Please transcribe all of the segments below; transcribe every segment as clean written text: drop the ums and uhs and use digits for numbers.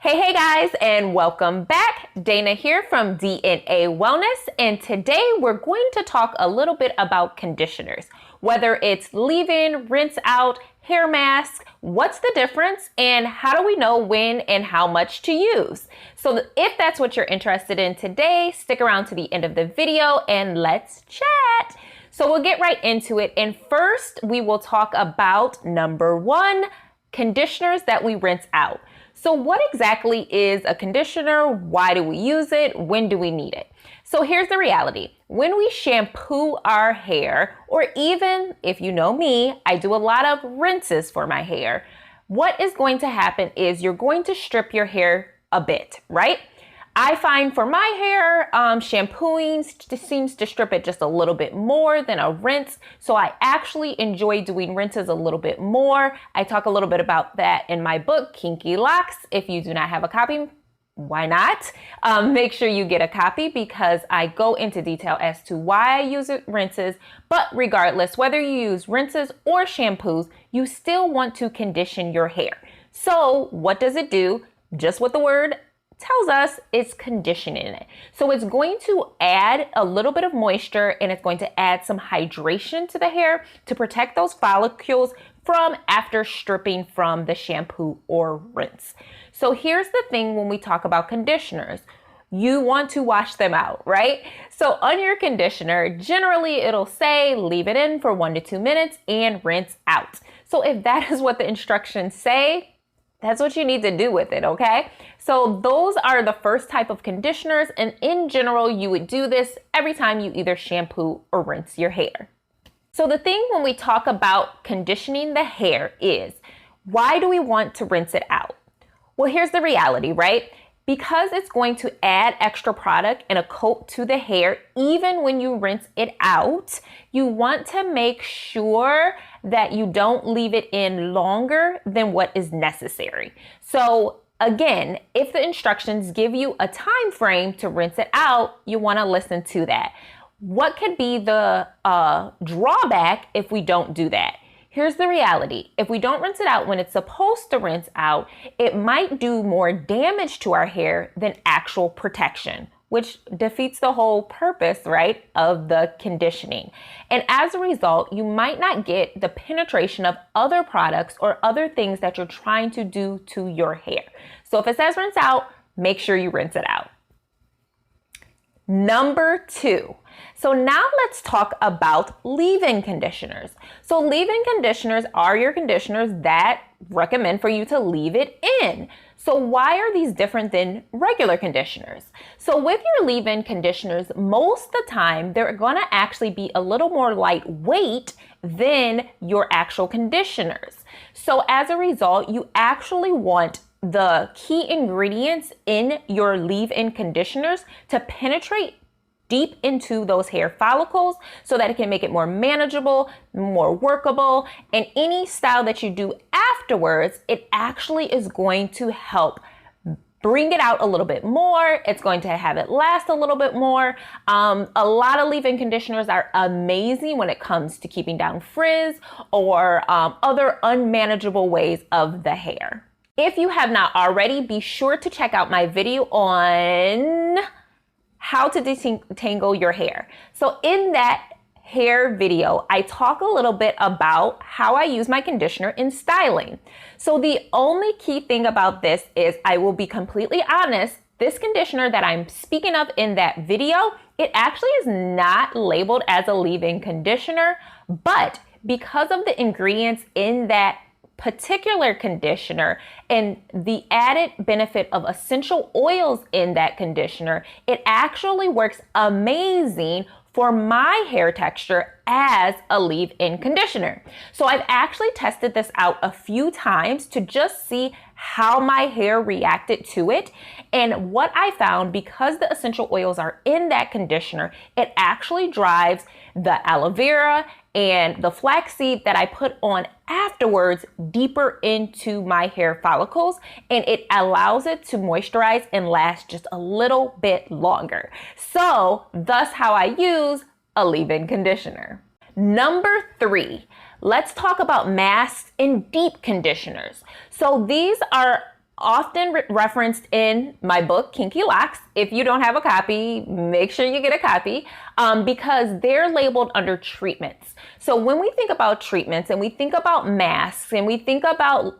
Hey guys, and welcome back. Dana here from DNA Wellness, and today we're going to talk a little bit about conditioners. Whether it's leave-in, rinse out, hair masks, what's the difference, and how do we know when and how much to use? So if that's what you're interested in today, stick around to the end of the video and let's chat. So we'll get right into it, and first we will talk about number one, conditioners that we rinse out. So what exactly is a conditioner? Why do we use it? When do we need it? So here's the reality. When we shampoo our hair, or even if you know me, I do a lot of rinses for my hair. What is going to happen is you're going to strip your hair a bit, right? I find for my hair, shampooing seems to strip it just a little bit more than a rinse. So I actually enjoy doing rinses a little bit more. I talk a little bit about that in my book, Kinky Locs. If you do not have a copy, why not? Make sure you get a copy because I go into detail as to why I use rinses. But regardless, whether you use rinses or shampoos, you still want to condition your hair. So what does it do? Just what the word tells us, it's conditioning it. So it's going to add a little bit of moisture and it's going to add some hydration to the hair to protect those follicles from after stripping from the shampoo or rinse. So here's the thing when we talk about conditioners. You want to wash them out, right? So on your conditioner, generally it'll say leave it in for 1 to 2 minutes and rinse out. So if that is what the instructions say, that's what you need to do with it, okay? So those are the first type of conditioners, and in general, you would do this every time you either shampoo or rinse your hair. So the thing when we talk about conditioning the hair is, why do we want to rinse it out? Well, here's the reality, right? Because it's going to add extra product and a coat to the hair, even when you rinse it out, you want to make sure that you don't leave it in longer than what is necessary. So again, if the instructions give you a time frame to rinse it out, you want to listen to that. What could be the drawback if we don't do that? Here's the reality. If we don't rinse it out when it's supposed to rinse out, it might do more damage to our hair than actual protection, which defeats the whole purpose, right, of the conditioning. And as a result, you might not get the penetration of other products or other things that you're trying to do to your hair. So if it says rinse out, make sure you rinse it out. Number two. So now let's talk about leave-in conditioners. So leave-in conditioners are your conditioners that recommend for you to leave it in. So why are these different than regular conditioners? So with your leave-in conditioners, most of the time, they're gonna actually be a little more lightweight than your actual conditioners. So as a result, you actually want the key ingredients in your leave-in conditioners to penetrate deep into those hair follicles so that it can make it more manageable, more workable, and any style that you do afterwards, it actually is going to help bring it out a little bit more. It's going to have it last a little bit more. A lot of leave-in conditioners are amazing when it comes to keeping down frizz or other unmanageable ways of the hair. If you have not already, be sure to check out my video on how to detangle your hair. So in that hair video, I talk a little bit about how I use my conditioner in styling. So the only key thing about this is, I will be completely honest, this conditioner that I'm speaking of in that video, it actually is not labeled as a leave-in conditioner, but because of the ingredients in that particular conditioner and the added benefit of essential oils in that conditioner, it actually works amazing for my hair texture as a leave-in conditioner. So I've actually tested this out a few times to just see how my hair reacted to it. And what I found, because the essential oils are in that conditioner, it actually drives the aloe vera and the flaxseed that I put on afterwards deeper into my hair follicles, and it allows it to moisturize and last just a little bit longer. So thus how I use a leave-in conditioner. Number 3, let's talk about masks and deep conditioners. So these are often referenced in my book, Kinky Locs. If you don't have a copy, make sure you get a copy because they're labeled under treatments. So when we think about treatments and we think about masks and we think about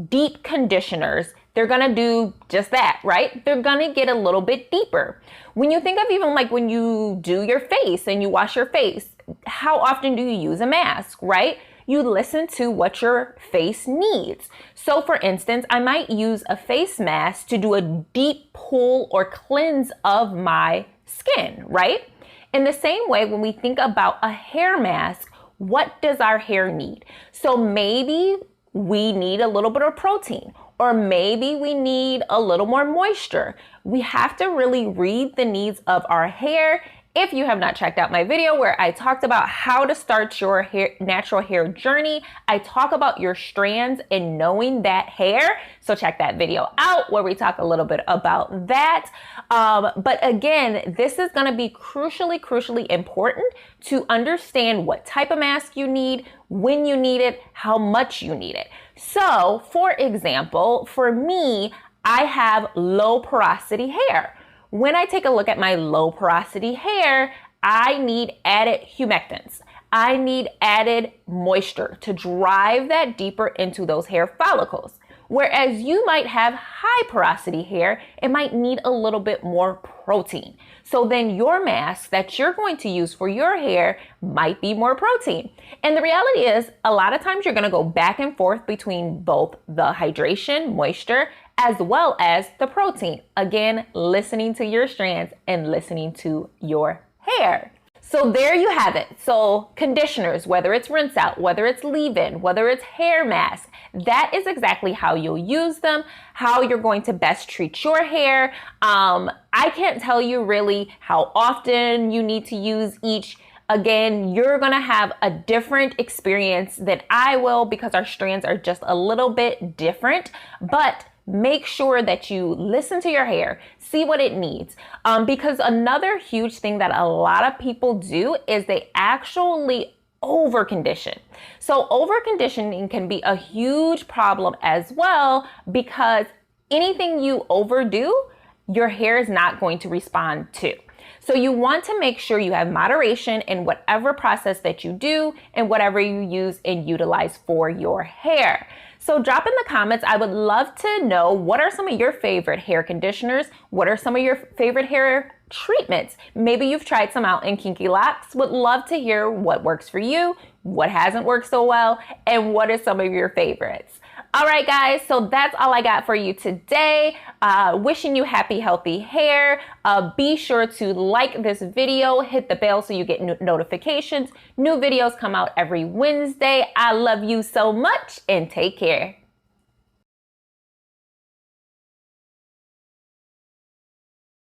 deep conditioners, they're gonna do just that, right? They're gonna get a little bit deeper. When you think of even like when you do your face and you wash your face, how often do you use a mask, right? You listen to what your face needs. So for instance, I might use a face mask to do a deep pull or cleanse of my skin, right? In the same way, when we think about a hair mask, what does our hair need? So maybe we need a little bit of protein, or maybe we need a little more moisture. We have to really read the needs of our hair. If you have not checked out my video where I talked about how to start your natural hair journey, I talk about your strands and knowing that hair. So check that video out where we talk a little bit about that. But again, this is going to be crucially important to understand what type of mask you need, when you need it, how much you need it. So for example, for me, I have low porosity hair. When I take a look at my low porosity hair, I need added humectants. I need added moisture to drive that deeper into those hair follicles. Whereas you might have high porosity hair, it might need a little bit more protein. So then your mask that you're going to use for your hair might be more protein. And the reality is a lot of times you're gonna go back and forth between both the hydration, moisture, as well as the protein. Again, listening to your strands and listening to your hair. So there you have it. So conditioners, whether it's rinse out, whether it's leave-in, whether it's hair mask, that is exactly how you'll use them, how you're going to best treat your hair. I can't tell you really how often you need to use each. Again, you're gonna have a different experience than I will because our strands are just a little bit different, but make sure that you listen to your hair, see what it needs. Because another huge thing that a lot of people do is they actually over condition. So over conditioning can be a huge problem as well because anything you overdo, your hair is not going to respond to. So you want to make sure you have moderation in whatever process that you do and whatever you use and utilize for your hair. So drop in the comments. I would love to know what are some of your favorite hair conditioners? What are some of your favorite hair treatments? Maybe you've tried some out in Kinky Locs. Would love to hear what works for you, what hasn't worked so well, and what are some of your favorites. All right, guys, so that's all I got for you today. Wishing you happy, healthy hair. Be sure to like this video, hit the bell so you get notifications. New videos come out every Wednesday. I love you so much and take care.